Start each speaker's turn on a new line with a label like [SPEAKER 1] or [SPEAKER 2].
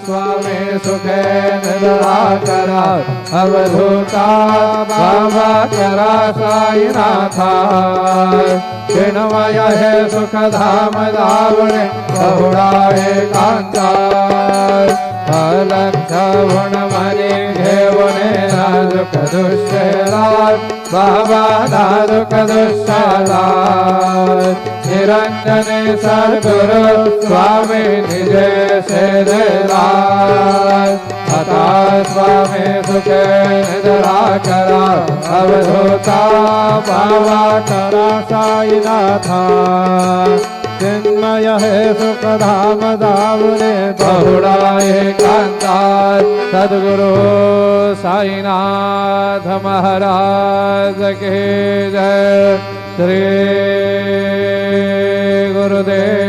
[SPEAKER 1] स्वामी सुखे निराकरा अवधूता बाबा करा साईनाथा चिन्मय है सुख धाम धावणे बहुड़ा एकांता अलक्ष गुण मणि घेवणे नाजुक दुष्टरा बाबा नाजुक दुष्टरा निरंजने सद्गुरु स्वामी निजे से देरा अता स्वामी सुखे निराकरा अवधूता बाबा करा साईनाथा चिन्मय है सुख धाम धावने बहुड़ा एकांता सद्गुरु साईनाथ महाराज के जय श्री गुरुदेव।